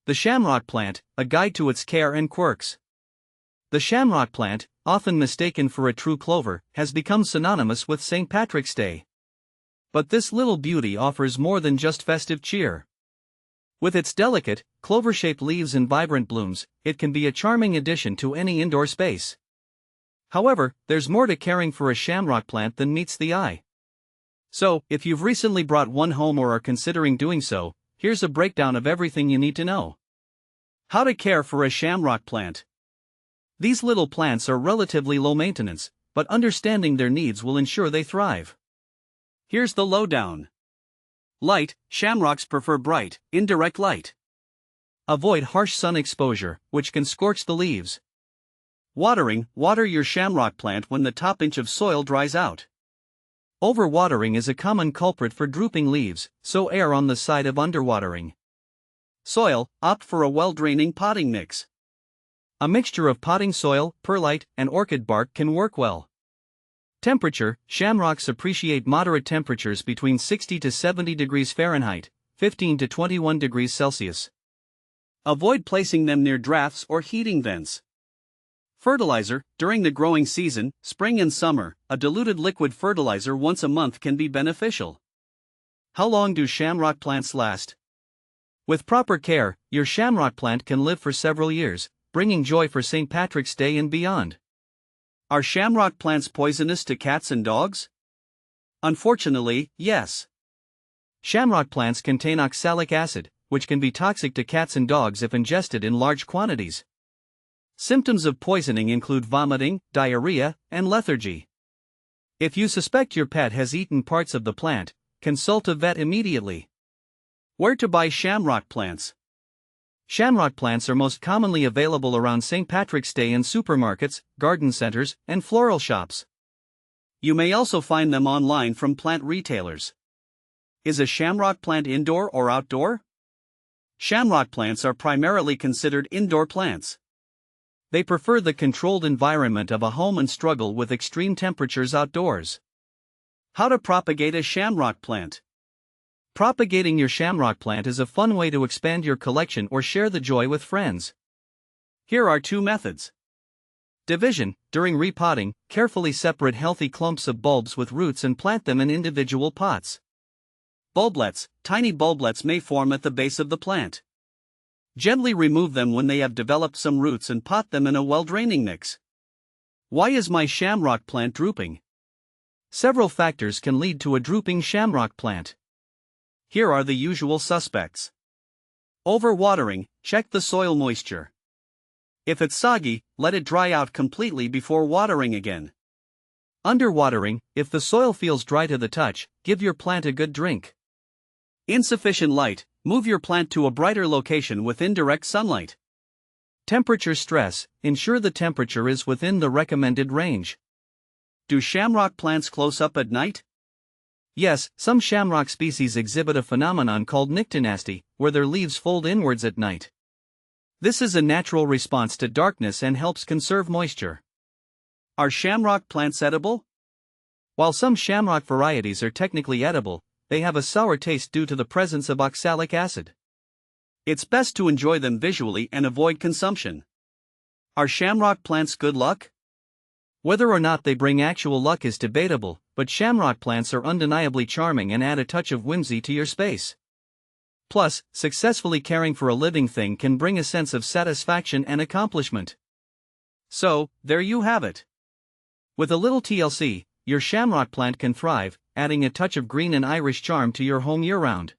The shamrock plant, a guide to its care and quirks. The shamrock plant, often mistaken for a true clover, has become synonymous with St. Patrick's Day. But this little beauty offers more than just festive cheer. With its delicate, clover-shaped leaves and vibrant blooms, it can be a charming addition to any indoor space. However, there's more to caring for a shamrock plant than meets the eye. So, if you've recently brought one home or are considering doing so, here's a breakdown of everything you need to know. How to care for a shamrock plant. These little plants are relatively low maintenance, but understanding their needs will ensure they thrive. Here's the lowdown. Light: shamrocks prefer bright, indirect light. Avoid harsh sun exposure, which can scorch the leaves. Watering: water your shamrock plant when the top inch of soil dries out. Overwatering is a common culprit for drooping leaves, so err on the side of underwatering. Soil: opt for a well-draining potting mix. A mixture of potting soil, perlite, and orchid bark can work well. Temperature: shamrocks appreciate moderate temperatures between 60 to 70 degrees Fahrenheit, 15 to 21 degrees Celsius. Avoid placing them near drafts or heating vents. Fertilizer: during the growing season, spring and summer, a diluted liquid fertilizer once a month can be beneficial. How long do shamrock plants last? With proper care, your shamrock plant can live for several years, bringing joy for St. Patrick's Day and beyond. Are shamrock plants poisonous to cats and dogs? Unfortunately, yes. Shamrock plants contain oxalic acid, which can be toxic to cats and dogs if ingested in large quantities. Symptoms of poisoning include vomiting, diarrhea, and lethargy. If you suspect your pet has eaten parts of the plant, consult a vet immediately. Where to buy shamrock plants? Shamrock plants are most commonly available around St. Patrick's Day in supermarkets, garden centers, and floral shops. You may also find them online from plant retailers. Is a shamrock plant indoor or outdoor? Shamrock plants are primarily considered indoor plants. They prefer the controlled environment of a home and struggle with extreme temperatures outdoors. How to propagate a shamrock plant? Propagating your shamrock plant is a fun way to expand your collection or share the joy with friends. Here are two methods. Division: during repotting, carefully separate healthy clumps of bulbs with roots and plant them in individual pots. Bulblets: tiny bulblets may form at the base of the plant. Gently remove them when they have developed some roots and pot them in a well-draining mix. Why is my shamrock plant drooping? Several factors can lead to a drooping shamrock plant. Here are the usual suspects. Overwatering: check the soil moisture. If it's soggy, let it dry out completely before watering again. Underwatering: if the soil feels dry to the touch, give your plant a good drink. Insufficient light: move your plant to a brighter location with indirect sunlight. Temperature stress: ensure the temperature is within the recommended range. Do shamrock plants close up at night? Yes, some shamrock species exhibit a phenomenon called nyctinasty, where their leaves fold inwards at night. This is a natural response to darkness and helps conserve moisture. Are shamrock plants edible? While some shamrock varieties are technically edible, they have a sour taste due to the presence of oxalic acid. It's best to enjoy them visually and avoid consumption. Are shamrock plants good luck? Whether or not they bring actual luck is debatable, but shamrock plants are undeniably charming and add a touch of whimsy to your space. Plus, successfully caring for a living thing can bring a sense of satisfaction and accomplishment. So, there you have it. With a little TLC, your shamrock plant can thrive, adding a touch of green and Irish charm to your home year-round.